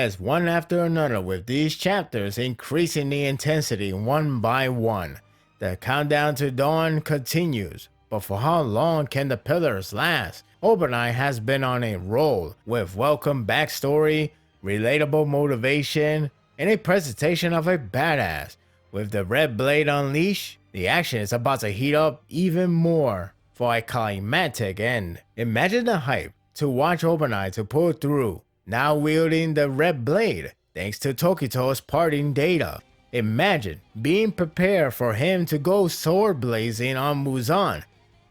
gets one after another with these chapters increasing the intensity one by one. The countdown to dawn continues, but for how long can the pillars last? OpenEye has been on a roll with welcome backstory, relatable motivation, and a presentation of a badass. With the Red Blade unleashed, the action is about to heat up even more for a climactic end. Imagine the hype to watch OpenEye to pull through, now wielding the Red Blade thanks to Tokito's parting data. Imagine being prepared for him to go sword blazing on Muzan.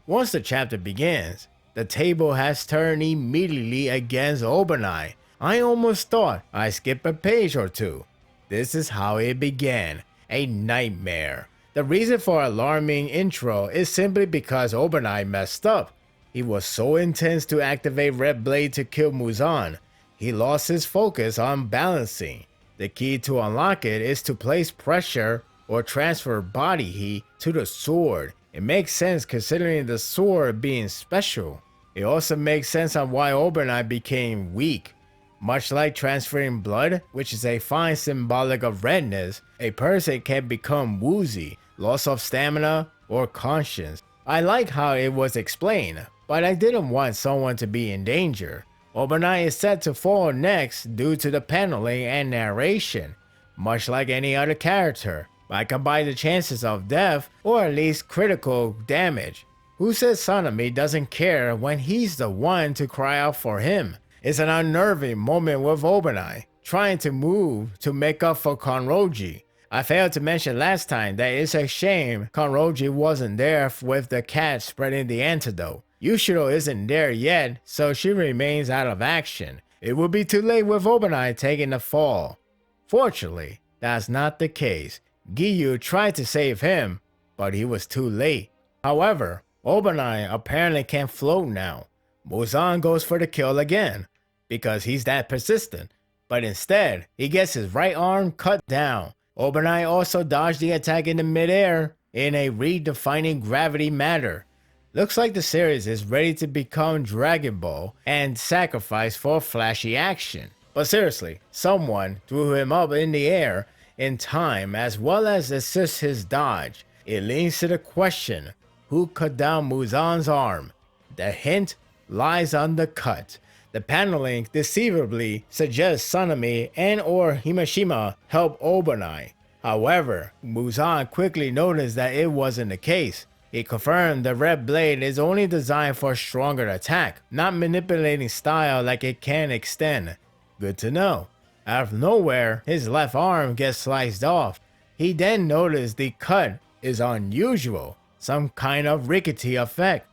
Once the chapter begins, the table has turned immediately against OpenEye. I almost thought I skipped a page or two. This is how it began, a nightmare. The reason for alarming intro is simply because OpenEye messed up. He was so intense to activate Red Blade to kill Muzan, he lost his focus on balancing. The key to unlock it is to place pressure or transfer body heat to the sword. It makes sense considering the sword being special. It also makes sense on why OpenEye became weak. Much like transferring blood, which is a fine symbolic of redness, a person can become woozy, loss of stamina, or conscience. I like how it was explained, but I didn't want someone to be in danger. OpenEye is set to fall next due to the paneling and narration. Much like any other character, I combine the chances of death or at least critical damage. Who says Sanemi doesn't care when he's the one to cry out for him? It's an unnerving moment with OpenEye, trying to move to make up for Kanroji. I failed to mention last time that it's a shame Kanroji wasn't there with the cat spreading the antidote. Yushiro isn't there yet, so she remains out of action. It would be too late with OpenEye taking the fall. Fortunately, that's not the case. Giyu tried to save him, but he was too late. However, OpenEye apparently can float now. Muzan goes for the kill again, because he's that persistent, but instead, he gets his right arm cut down. OpenEye also dodged the attack in the midair in a redefining gravity manner. Looks like the series is ready to become Dragon Ball and sacrifice for flashy action. But seriously, someone threw him up in the air in time as well as assist his dodge. It leads to the question, who cut down Muzan's arm? The hint lies on the cut. The paneling deceivably suggests Sanemi and or Himashima help OpenEye. However, Muzan quickly noticed that it wasn't the case. He confirmed the Red Blade is only designed for a stronger attack, not manipulating style like it can extend. Good to know. Out of nowhere, his left arm gets sliced off. He then noticed the cut is unusual, some kind of rickety effect.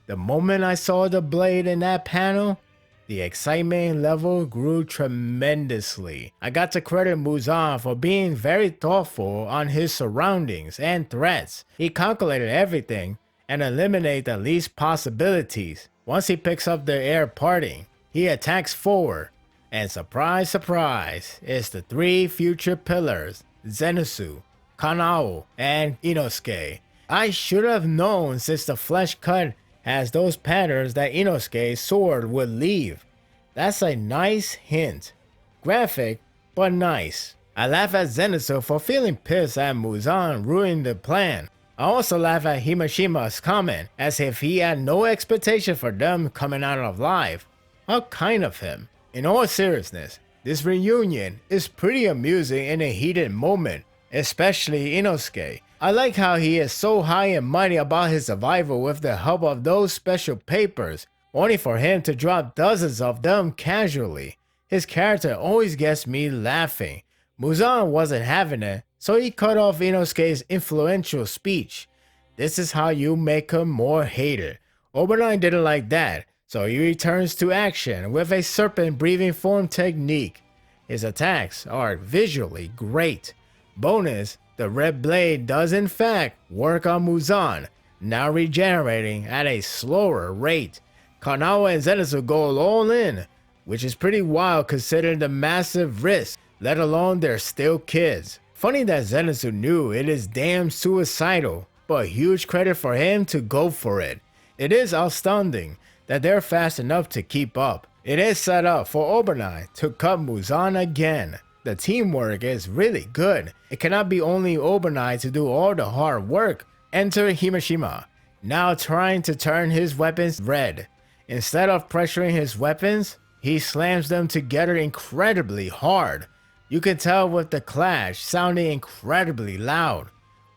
The moment I saw the blade in that panel, the excitement level grew tremendously. I got to credit Muzan for being very thoughtful on his surroundings and threats. He calculated everything and eliminated the least possibilities. Once he picks up the air parting, he attacks forward. And surprise, surprise, it's the three future pillars, Zenitsu, Kanao, and Inosuke. I should have known since the flesh cut has those patterns that Inosuke's sword would leave. That's a nice hint. Graphic, but nice. I laugh at Zenitsu for feeling pissed at Muzan ruining the plan. I also laugh at Himashima's comment as if he had no expectation for them coming out alive. How kind of him. In all seriousness, this reunion is pretty amusing in a heated moment, especially Inosuke. I like how he is so high and mighty about his survival with the help of those special papers, only for him to drop dozens of them casually. His character always gets me laughing. Muzan wasn't having it, so he cut off Inosuke's influential speech. This is how you make him more hated. OpenEye didn't like that, so he returns to action with a serpent breathing form technique. His attacks are visually great. Bonus, the Red Blade does in fact work on Muzan, now regenerating at a slower rate. Kanawa and Zenitsu go all in, which is pretty wild considering the massive risk, let alone they're still kids. Funny that Zenitsu knew it is damn suicidal, but huge credit for him to go for it. It is astounding that they're fast enough to keep up. It is set up for Obanai to cut Muzan again. The teamwork is really good. It cannot be only Obanai to do all the hard work. Enter Himashima, now trying to turn his weapons red. Instead of pressuring his weapons, he slams them together incredibly hard. You can tell with the clash sounding incredibly loud.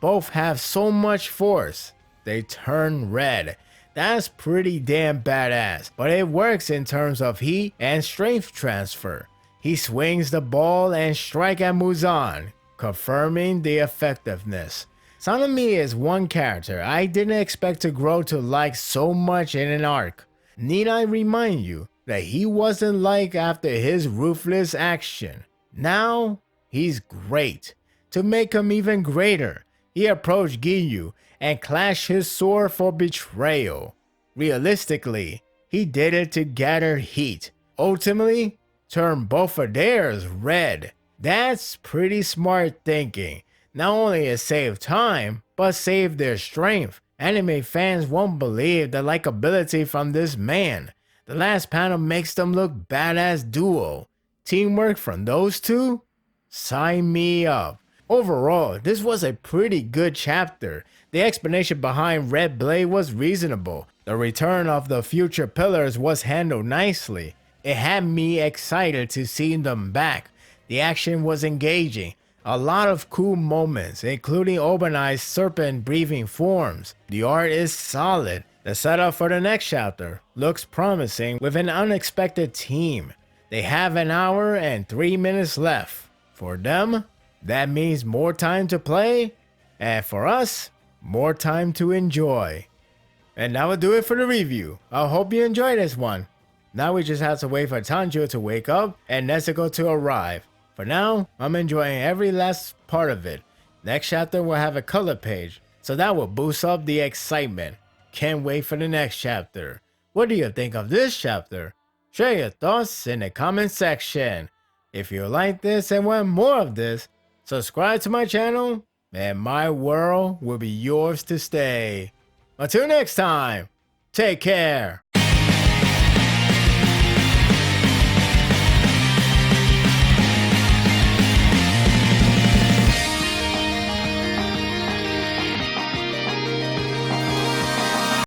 Both have so much force, they turn red. That's pretty damn badass, but it works in terms of heat and strength transfer. He swings the ball and strikes at Muzan, confirming the effectiveness. Sanemi is one character I didn't expect to grow to like so much in an arc. Need I remind you that he wasn't like after his ruthless action? Now, he's great. To make him even greater, he approached Ginyu and clashed his sword for betrayal. Realistically, he did it to gather heat. Ultimately, turn both of theirs red. That's pretty smart thinking. Not only it saved time, but saved their strength. Anime fans won't believe the likability from this man. The last panel makes them look badass duo. Teamwork from those two? Sign me up. Overall, this was a pretty good chapter. The explanation behind Red Blade was reasonable. The return of the future pillars was handled nicely. It had me excited to see them back. The action was engaging. A lot of cool moments, including Obanai's serpent-breathing forms. The art is solid. The setup for the next chapter looks promising with an unexpected team. They have an hour and 3 minutes left. For them, that means more time to play, and for us, more time to enjoy. And that will do it for the review. I hope you enjoyed this one. Now we just have to wait for Tanjiro to wake up and Nezuko to arrive. For now, I'm enjoying every last part of it. Next chapter will have a color page, so that will boost up the excitement. Can't wait for the next chapter. What do you think of this chapter? Share your thoughts in the comment section. If you like this and want more of this, subscribe to my channel and my world will be yours to stay. Until next time, take care.